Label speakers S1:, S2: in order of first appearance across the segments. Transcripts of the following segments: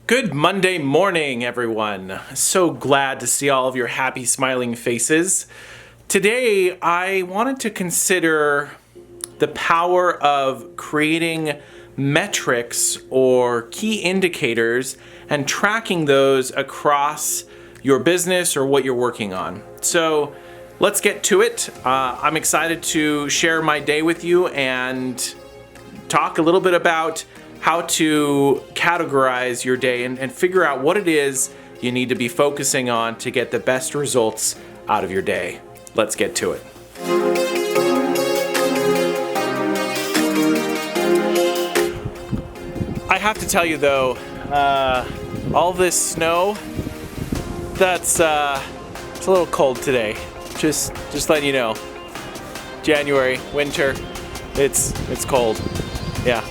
S1: Good Monday morning, everyone. So glad to see all of your happy, smiling faces. Today, I wanted to consider the power of creating metrics or key indicators and tracking those across your business or what you're working on. So let's get to it. I'm excited to share my day with you and talk a little bit about how to categorize your day and figure out what it is you need to be focusing on to get the best results out of your day. Let's get to it. I have to tell you though, all this snow, it's a little cold today. Just letting you know. January, winter, it's cold. Yeah.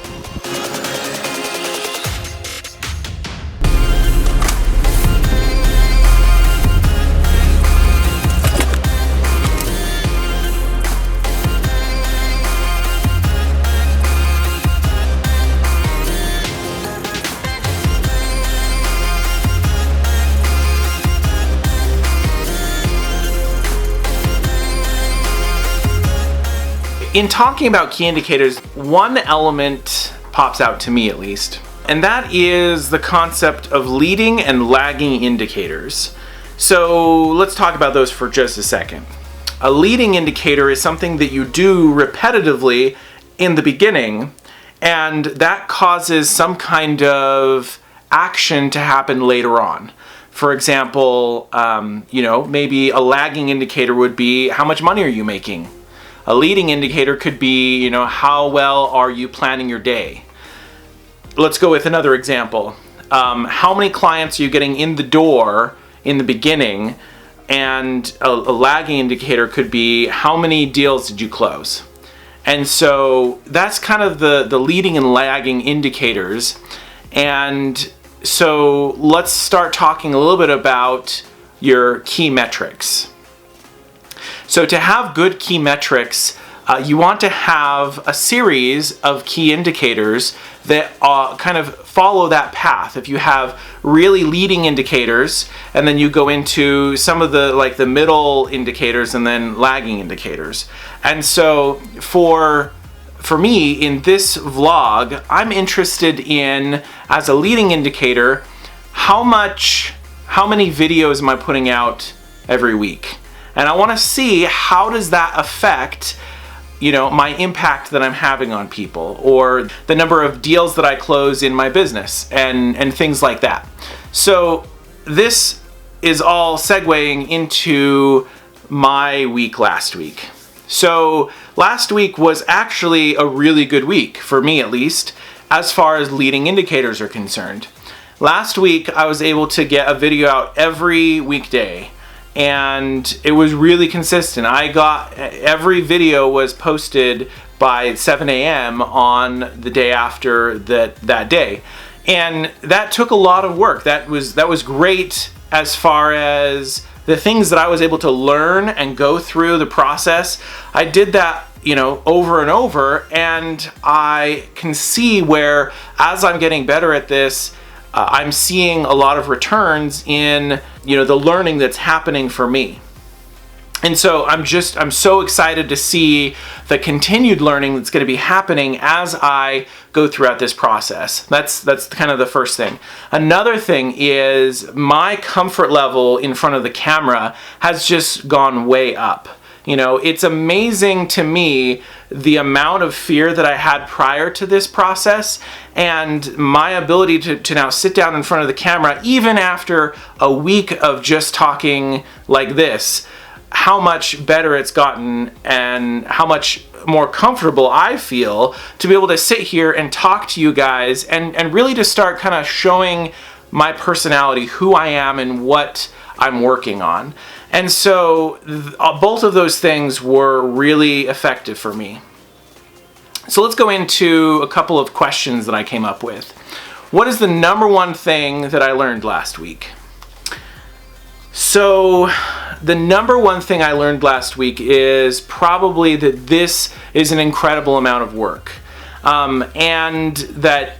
S1: In talking about key indicators, one element pops out to me at least, and that is the concept of leading and lagging indicators. So let's talk about those for just a second. A leading indicator is something that you do repetitively in the beginning, and that causes some kind of action to happen later on. For example, maybe a lagging indicator would be how much money are you making? A leading indicator could be, how well are you planning your day? Let's go with another example. How many clients are you getting in the door in the beginning? And a lagging indicator could be how many deals did you close? And so that's kind of the leading and lagging indicators. And so let's start talking a little bit about your key metrics. So to have good key metrics, you want to have a series of key indicators that kind of follow that path. If you have really leading indicators, and then you go into some of the middle indicators and then lagging indicators. And so for me in this vlog, I'm interested in, as a leading indicator, how many videos am I putting out every week? And I want to see how does that affect, my impact that I'm having on people, or the number of deals that I close in my business, and things like that. So this is all segueing into my week last week. So last week was actually a really good week, for me at least, as far as leading indicators are concerned. Last week I was able to get a video out every weekday. And it was really consistent. Every video was posted by 7 a.m. on the day after that day. And that took a lot of work. That was great as far as the things that I was able to learn and go through the process. I did that, over and over, and I can see where, as I'm getting better at this, I'm seeing a lot of returns in, the learning that's happening for me. And so I'm so excited to see the continued learning that's going to be happening as I go throughout this process. That's kind of the first thing. Another thing is my comfort level in front of the camera has just gone way up. It's amazing to me the amount of fear that I had prior to this process, and my ability to now sit down in front of the camera, even after a week of just talking like this, how much better it's gotten and how much more comfortable I feel to be able to sit here and talk to you guys and really to start kind of showing my personality, who I am and what I'm working on. And so both of those things were really effective for me. So let's go into a couple of questions that I came up with. What is the number one thing that I learned last week? So the number one thing I learned last week is probably that this is an incredible amount of work. And that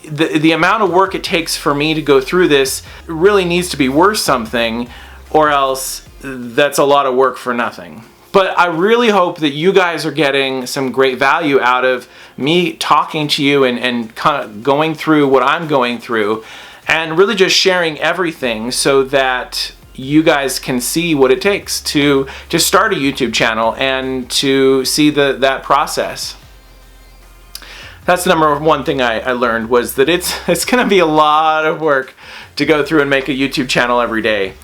S1: the amount of work it takes for me to go through this really needs to be worth something, or else that's a lot of work for nothing. But I really hope that you guys are getting some great value out of me talking to you and kind of going through what I'm going through, and really just sharing everything so that you guys can see what it takes to start a YouTube channel and to see that process. That's the number one thing I learned, was that it's gonna be a lot of work to go through and make a YouTube channel every day.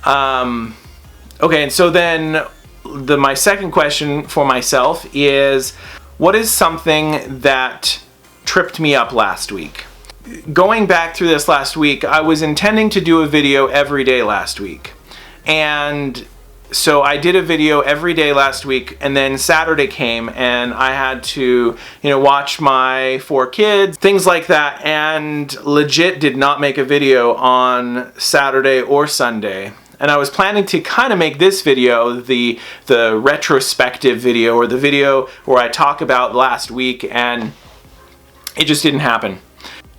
S1: Okay, and so then my second question for myself is, what is something that tripped me up last week? Going back through this last week, I was intending to do a video every day last week. And so I did a video every day last week, and then Saturday came and I had to, watch my 4 kids, things like that, and legit did not make a video on Saturday or Sunday. And I was planning to kind of make this video the retrospective video, or the video where I talk about last week, and it just didn't happen.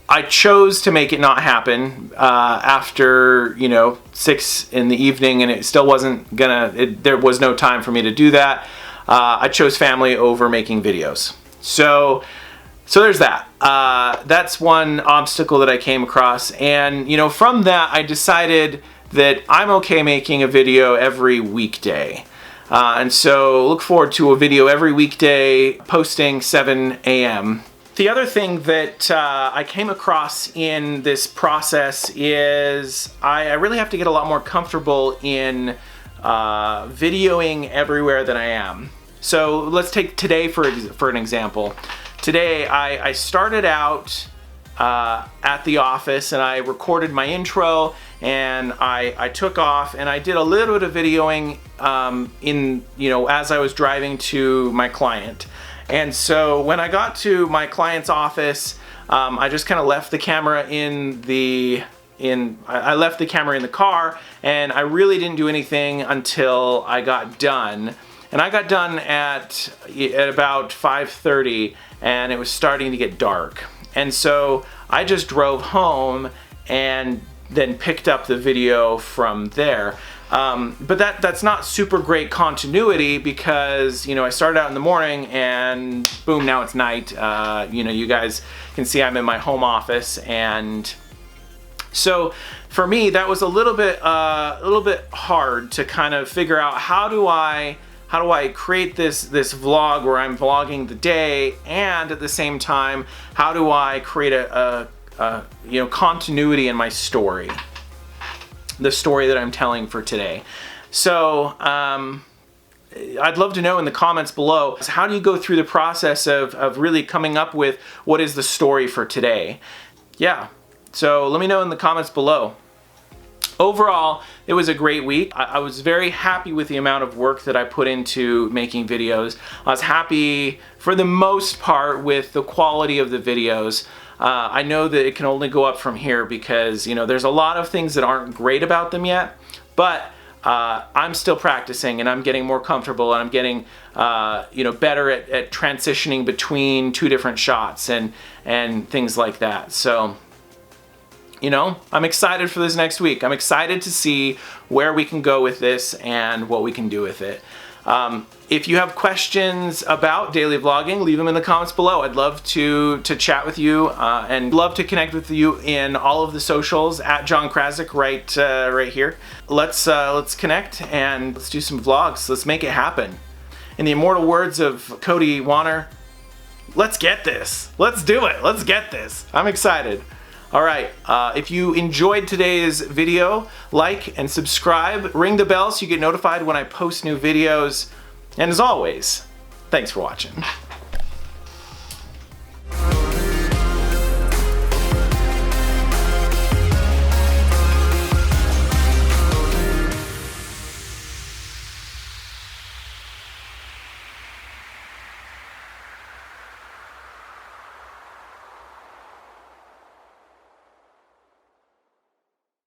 S1: I chose to make it not happen after 6 in the evening, and it still wasn't there was no time for me to do that. I chose family over making videos. So there's that. That's one obstacle that I came across, and from that I decided that I'm okay making a video every weekday. And so look forward to a video every weekday, posting 7 a.m. The other thing that I came across in this process is I really have to get a lot more comfortable in videoing everywhere that I am. So let's take today for an example. Today I started out at the office, and I recorded my intro, and I took off and I did a little bit of videoing as I was driving to my client. And so when I got to my client's office, I just kind of left the camera in the car, and I really didn't do anything until I got done. And I got done at about 5:30, and it was starting to get dark. And so I just drove home and then picked up the video from there. But that's not super great continuity, because I started out in the morning and boom, now it's night. You guys can see I'm in my home office, and so for me that was a little bit hard to kind of figure out how do I create this vlog where I'm vlogging the day, and at the same time how do I create a continuity in my story, the story that I'm telling for today. So I'd love to know in the comments below, how do you go through the process of really coming up with what is the story for today? Yeah, so let me know in the comments below. Overall, it was a great week. I was very happy with the amount of work that I put into making videos. I was happy for the most part with the quality of the videos. I know that it can only go up from here, because there's a lot of things that aren't great about them yet, but I'm still practicing, and I'm getting more comfortable, and I'm getting better at transitioning between 2 different shots and things like that. So I'm excited for this next week. I'm excited to see where we can go with this and what we can do with it. If you have questions about daily vlogging, leave them in the comments below. I'd love to chat with you and love to connect with you in all of the socials at John Krasik right here. Let's connect and let's do some vlogs. Let's make it happen. In the immortal words of Cody Wanner, let's get this. Let's do it. Let's get this. I'm excited. All right, if you enjoyed today's video, like and subscribe, ring the bell so you get notified when I post new videos. And as always, thanks for watching.